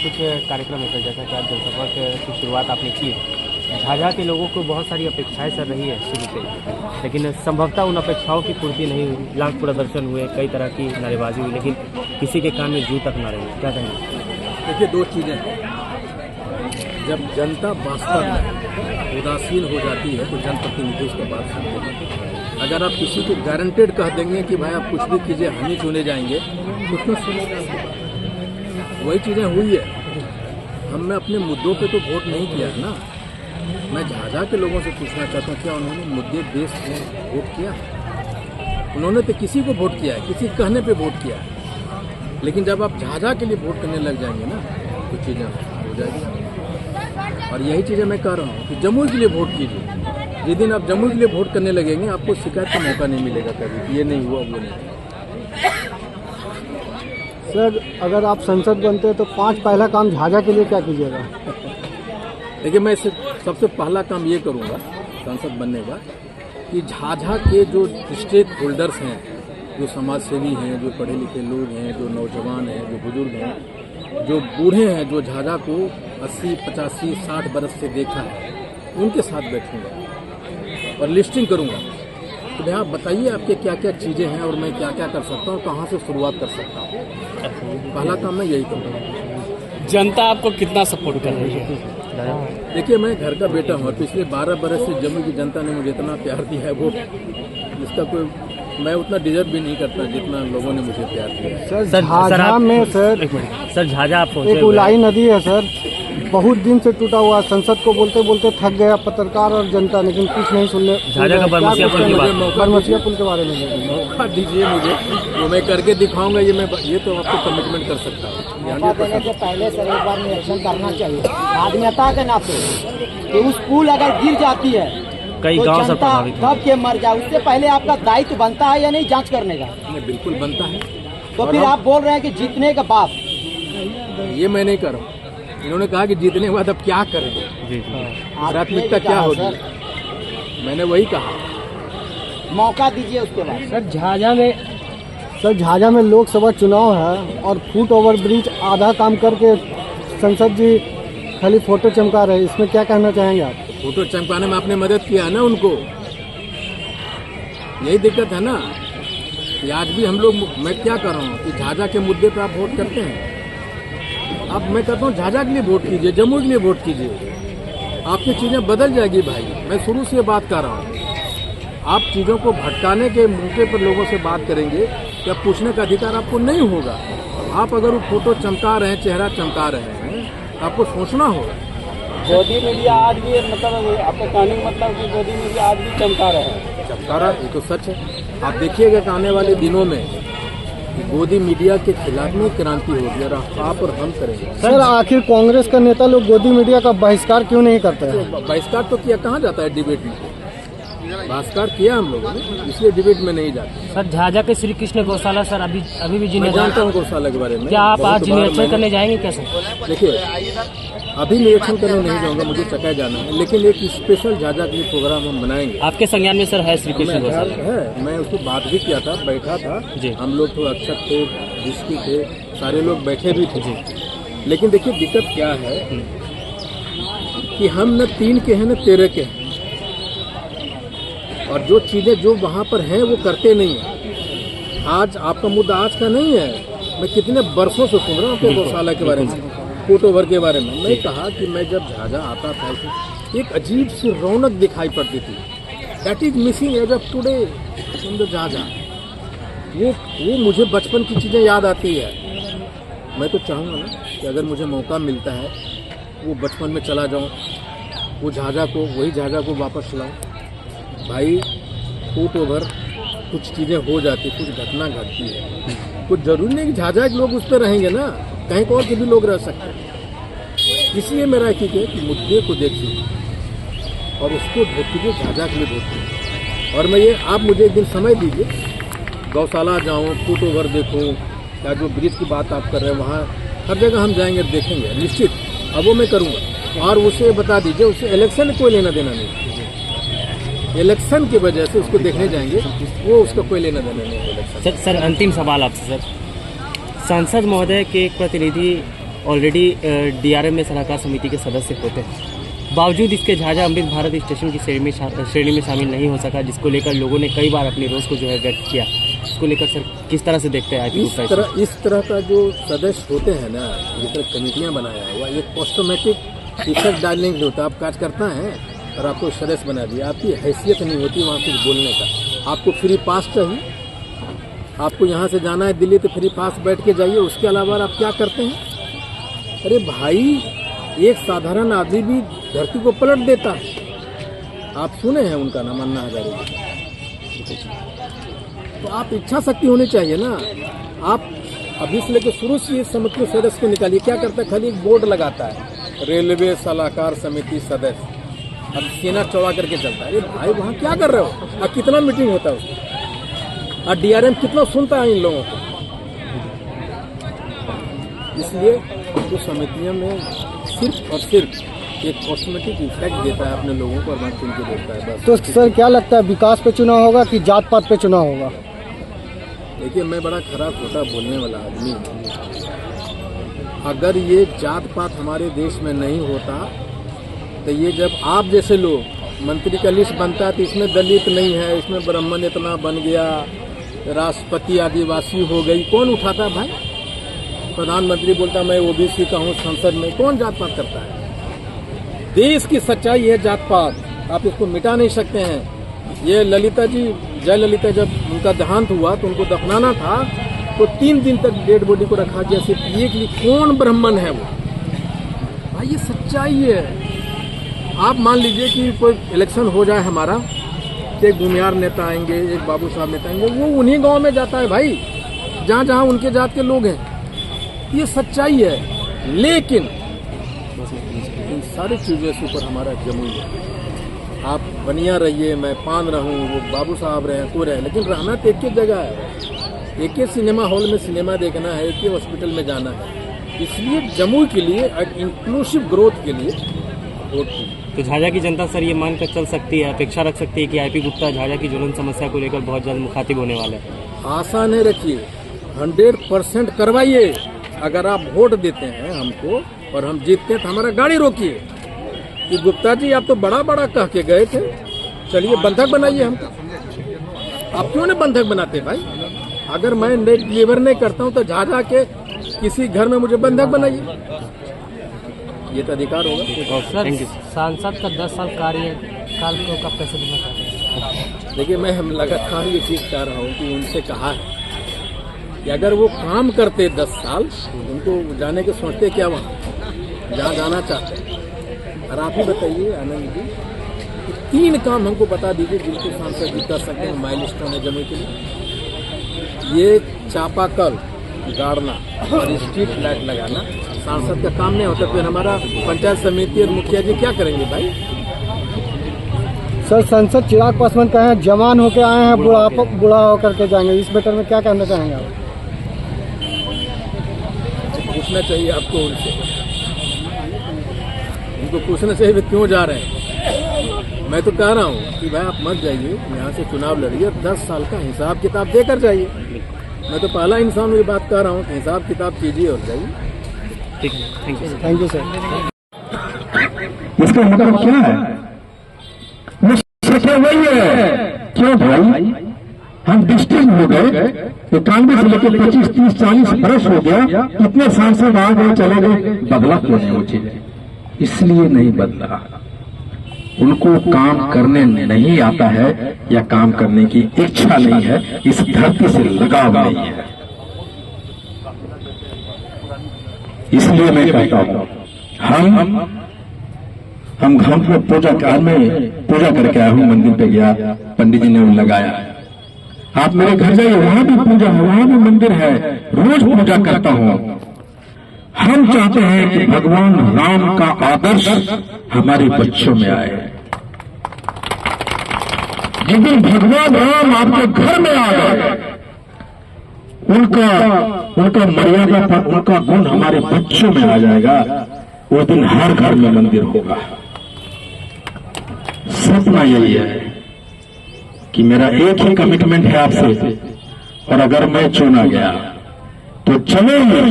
कुछ कार्यक्रम है सर, जैसा कि आप जनसभा की शुरुआत आपने की। झाझा के लोगों को बहुत सारी अपेक्षाएं सर रही है शुरू से, लेकिन संभवतः उन अपेक्षाओं की पूर्ति नहीं हुई। लाख प्रदर्शन हुए, कई तरह की नारेबाजी हुई, लेकिन किसी के कान में जू तक ना रही। क्या कहेंगे? देखिए, दो चीज़ें हैं। जब जनता वास्तव में उदासीन हो जाती है तो जनप्रतिनिधि उसका बात सुनते हैं। अगर आप किसी को गारंटेड कह देंगे कि भाई आप कुछ भी कीजिए, हम ही चुने जाएंगे, तो उसमें सुनेगा। वही चीज़ें हुई है। हमने अपने मुद्दों पे तो वोट नहीं किया है ना। मैं झाझा के लोगों से पूछना चाहता हूँ, क्या उन्होंने मुद्दे बेस में वोट किया? उन्होंने तो किसी को वोट किया है, किसी कहने पे वोट किया है। लेकिन जब आप झाझा के लिए वोट करने लग जाएंगे ना, तो चीज़ें हो जाएगी। और यही चीज़ें मैं कह रहा हूँ कि जमुई के लिए वोट कीजिए। जिस दिन आप जमुई के लिए वोट करने लगेंगे, आपको शिकायत का मौका नहीं मिलेगा कभी, ये नहीं हुआ, वो नहीं हुआ। सर, अगर आप संसद बनते हैं तो 5 पहला काम झाझा के लिए क्या कीजिएगा? देखिए, मैं सबसे पहला काम ये करूँगा सांसद बनने का कि झाझा के जो स्टेक होल्डर्स हैं, जो समाज सेवी हैं, जो पढ़े लिखे लोग हैं, जो नौजवान हैं, जो बुजुर्ग हैं, जो बूढ़े हैं, जो झाझा को 80, 85, 60 बरस से देखा है, उनके साथ बैठूंगा और लिस्टिंग करूंगा तो भैया आप बताइए आपके क्या क्या चीज़ें हैं और मैं क्या क्या कर सकता हूँ, कहाँ से शुरुआत कर सकता हूँ। पहला काम मैं यही करूँगा। जनता आपको कितना सपोर्ट कर रही है? देखिए, मैं घर का बेटा हूँ और पिछले 12 बरस से जम्मू की जनता ने मुझे इतना प्यार दिया है, वो जिसका कोई मैं उतना डिजर्व भी नहीं करता जितना लोगों ने मुझे प्यार दिया। सर, झाझा में सर झाझा आप एक उलाई नदी है सर, बहुत दिन से टूटा हुआ। संसद को बोलते बोलते थक गया पत्रकार और जनता, लेकिन कुछ नहीं सुनने। झाझा का बरमसिया पुल के बारे में मौका दीजिए मुझे, वो मैं करके दिखाऊंगा। ये तो आपको कमिटमेंट कर सकता हूँ। देने के पहले सर एक बार निरीक्षण करना चाहिए आत्मीयता के नाते कि उस पुल अगर गिर जाती है कई तो गांव सब जनता प्रभावित दब के मर जाए। उससे पहले आपका दायित्व बनता है या नहीं जांच करने का? बिल्कुल बनता है। तो फिर आप बोल रहे हैं कि जीतने के बाद? ये मैं नहीं कर रहा हूँ। इन्होंने कहा कि जीतने के बाद अब क्या करेंगे, प्राथमिकता क्या होगी, मैंने वही कहा। मौका दीजिए उसके बाद। सर, झाझा में लोकसभा चुनाव है और फुट ओवर ब्रिज आधा काम करके संसद जी खाली फोटो चमका रहे हैं, इसमें क्या कहना चाहेंगे आप? फोटो चमकाने में आपने मदद किया है ना उनको, यही दिक्कत है ना कि आज भी हम लोग, मैं क्या कर रहा हूँ कि झाझा के मुद्दे पर आप वोट करते हैं। अब मैं कहता हूँ झाझा के लिए वोट कीजिए, जम्मू के लिए वोट कीजिए, आपकी चीज़ें बदल जाएगी भाई। मैं शुरू से बात कर रहा हूँ। आप चीज़ों को भटकाने के मौके पर लोगों से बात करेंगे, क्या पूछने का अधिकार आपको नहीं होगा। आप अगर वो फोटो चमका रहे हैं, चेहरा चमका रहे हैं, आपको सोचना होगा। गोदी मीडिया आज भी मतलब आपका कहने का मतलब कि गोदी मीडिया आज भी चमका रहा है? चमका रहा है, ये तो सच है। आप देखिएगा कि आने वाले दिनों में गोदी मीडिया के खिलाफ में क्रांति होगी और आप और हम करेंगे। सर, आखिर कांग्रेस का नेता लोग गोदी मीडिया का बहिष्कार क्यों नहीं करते हैं? बहिष्कार तो किया, कहाँ जाता है डिबेट में? बहिष्कार किया हम लोगों ने, इसलिए डिबेट में नहीं जाते। सर, झाझा के श्री कृष्ण गौशाला सर अभी भी मैं जानता हूँ गौशाला के बारे में। क्या आप आज निरीक्षण करने जाएंगे? कैसे? देखिए, अभी निरीक्षण करने नहीं जाऊंगा, मुझे चकाई जाना है, लेकिन एक स्पेशल झाझा के लिए प्रोग्राम हम बनाएंगे। आपके संज्ञान में सर है श्री कृष्ण गौशाला? है, मैं उसको बात भी किया था, बैठा था जी। हम लोग तो अक्षर थे, दृष्टि थे, सारे लोग बैठे भी थे। लेकिन देखिए दिक्कत क्या है कि हम न 3 के हैं न 13 के हैं, और जो चीज़ें जो वहाँ पर हैं वो करते नहीं हैं। आज आपका मुद्दा आज का नहीं है, मैं कितने बरसों से सुन रहा हूँ आपके गौशाला के बारे में, फुट ओवर के बारे में। मैं कहा कि मैं जब झाझा आता था तो एक अजीब सी रौनक दिखाई पड़ती थी। That is missing as of today in the Jhajha. वो मुझे बचपन की चीज़ें याद आती है। मैं तो चाहूँगा ना कि अगर मुझे मौका मिलता है वो बचपन में चला जाऊँ, वो झाझा को, वही झाझा को वापस लाऊँ। भाई, फुट ओवर कुछ चीज़ें हो जाती, कुछ घटना घटती है, कुछ जरूरी नहीं कि झाझा के लोग उस पर रहेंगे ना, कहीं और के भी लोग रह सकते हैं। इसलिए मेरा एक है कि मुद्दे को देखिए और उसको वोट कीजिए, झाझा के लिए वोट कीजिए। और मैं ये, आप मुझे एक दिन समय दीजिए, गौशाला जाऊँ, फुट ओवर देखूँ, या जो ब्रिज की बात आप कर रहे हैं वहाँ हर जगह हम जाएंगे, देखेंगे निश्चित। अब वो मैं करूँगा। और उसे बता दीजिए, उसे इलेक्शन कोई लेना देना नहीं, इलेक्शन की वजह से उसको देखने जाएंगे, वो उसका कोई लेना देना नहीं है। सर, अंतिम सवाल आपसे सर, सांसद महोदय के एक प्रतिनिधि ऑलरेडी DRM में सलाहकार समिति के सदस्य होते हैं, बावजूद इसके झाझा अमृत भारत स्टेशन की श्रेणी में शामिल नहीं हो सका, जिसको लेकर लोगों ने कई बार अपनी रोष को जो है व्यक्त किया। इसको लेकर सर किस तरह से देखते हैं? इस तरह का जो सदस्य होते हैं ना, जिस तरह कमेटियाँ बनाया हुआ, ये कॉस्टोमेटिक इफेक्ट डालने के लिए होता है। आप कार्यकर्ता हैं और आपको सदस्य बना दिया, आपकी हैसियत नहीं होती वहाँ कुछ बोलने का। आपको फ्री पास चाहिए, आपको यहाँ से जाना है दिल्ली तो फ्री पास बैठ के जाइए, उसके अलावा आप क्या करते हैं? अरे भाई, एक साधारण आदमी भी धरती को पलट देता है। आप सुने हैं उनका नाम, अन्ना हजारे। तो आप इच्छा शक्ति होनी चाहिए ना। आप अभी से लेकर शुरू से इस समिति सदस्य को निकालिए। क्या करता है? खाली एक बोर्ड लगाता है, रेलवे सलाहकार समिति सदस्य, अब सीना चौड़ा करके चलता है। अरे भाई, वहाँ क्या कर रहे हो? और कितना मीटिंग होता है उसका, और DRM कितना सुनता है इन लोगों को? इसलिए तो समितियों में सिर्फ और सिर्फ एक कॉस्मेटिक इफेक्ट देता है अपने लोगों को और बात सुन के देता है बस। तो सर क्या लगता है, विकास पे चुनाव होगा कि जात पात पे चुनाव होगा? देखिए, मैं बड़ा खराब खोटा बोलने वाला आदमी हूँ। अगर ये जात पात हमारे देश में नहीं होता तो ये जब आप जैसे लोग मंत्री का लिस्ट बनता है तो इसमें दलित नहीं है, इसमें ब्राह्मण इतना बन गया, राष्ट्रपति आदिवासी हो गई, कौन उठाता भाई? प्रधानमंत्री बोलता मैं OBC का हूँ संसद में, कौन जात पात करता है? देश की सच्चाई है जात पात, आप इसको मिटा नहीं सकते हैं। ये ललिता जी, जयललिता, जब उनका देहांत हुआ तो उनको दफनाना था तो 3 दिन तक डेड बॉडी को रखा गया सिर्फ ये कि कौन ब्राह्मण है वो। भाई, ये सच्चाई है। आप मान लीजिए कि कोई इलेक्शन हो जाए हमारा, एक भूमियार नेता आएंगे, एक बाबू साहब नेता आएंगे, वो उन्हीं गांव में जाता है भाई जहाँ जहाँ उनके जात के लोग हैं। ये सच्चाई है। लेकिन इन सारी चीज़ों से ऊपर हमारा जमुई है। आप बनिया रहिए, मैं पान रहूं, वो बाबू साहब रहे, कोई रहे, लेकिन रहना तो एक ही जगह है। एक ही सिनेमा हॉल में सिनेमा देखना है, एक ही हॉस्पिटल में जाना है। इसलिए जमुई के लिए एक इंक्लूसिव ग्रोथ के लिए वोट की। तो झाझा की जनता सर ये मानकर चल सकती है, अपेक्षा रख सकती है कि IP गुप्ता झाझा की ज्वलन समस्या को लेकर बहुत जल्द मुखातिब होने वाले हैं? आशा नहीं रखिए, 100% करवाइए। अगर आप वोट देते हैं हमको और हम जीतते हैं तो हमारा गाड़ी रोकिए कि गुप्ता जी आप तो बड़ा बड़ा कह के गए थे, चलिए बंधक बनाइए हमको। आप क्यों नहीं बंधक बनाते भाई? अगर मैं डिलीवर नहीं करता हूं तो झाझा के किसी घर में मुझे बंधक बनाइए, ये तो अधिकार होगा। सर, सांसद का 10 साल कार्यकाल को कब कैसे देना चाहते हैं? देखिए, मैं हम लगातार ये चीज़ कह रहा हूँ कि उनसे कहा है कि अगर वो काम करते 10 साल, उनको जाने के सोचते क्या वहाँ जहाँ जाना चाहते हैं। और आप ही बताइए आनंद जी, 3 काम हमको बता दीजिए जिनको सांसद जी कर सकते हैं, माइलस्टोन है जमुई के लिए। ये चापाकल गाड़ना और स्ट्रीट लाइट लगाना सांसद का काम नहीं होता, फिर हमारा पंचायत समिति और मुखिया जी क्या करेंगे भाई? सर, सांसद चिराग पासवान कहे हैं जवान होके आए हैं, बूढ़ा होकर के जाएंगे, इस मैटर में क्या कहना चाहेंगे आप? पूछना चाहिए आपको उनसे, उनको पूछना चाहिए वे क्यों जा रहे हैं। मैं तो कह रहा हूँ कि भाई आप मत जाइए, यहाँ से चुनाव लड़िए, 10 साल का हिसाब किताब देकर जाइए। मैं तो पहला इंसान ये बात कह रहा हूँ कि हिसाब किताब कीजिए और जाइए। ठीक है, थैंक यू सर। इसका मतलब क्या है? वही है, क्यों भाई हम डिस्ट्रिक्ट हो गए, तो कांग्रेस लेकर 25, 30, 40 बरस हो गया, इतने सांसद आ गए चले गए, बदला क्यों नहीं मुझे? इसलिए नहीं बदला, उनको काम करने नहीं आता है या काम करने की इच्छा नहीं है, इस धरती से लगाव नहीं है। इसलिए मैं कहता हूं हम घर में पूजा करके आया हूं, मंदिर पे गया, पंडित जी ने लगाया। आप मेरे घर जाइए, वहां भी पूजा है, वहां भी मंदिर है, रोज पूजा करता हूं। हम चाहते हैं कि भगवान राम का आदर्श हमारे बच्चों में आए। जिस दिन भगवान राम आपके घर में आ गए, उनका मर्यादा पर उनका गुण हमारे बच्चों में आ जाएगा, वो दिन हर घर में मंदिर होगा। सपना यही है कि मेरा एक ही कमिटमेंट है आपसे, और अगर मैं चुना गया तो चलेंगे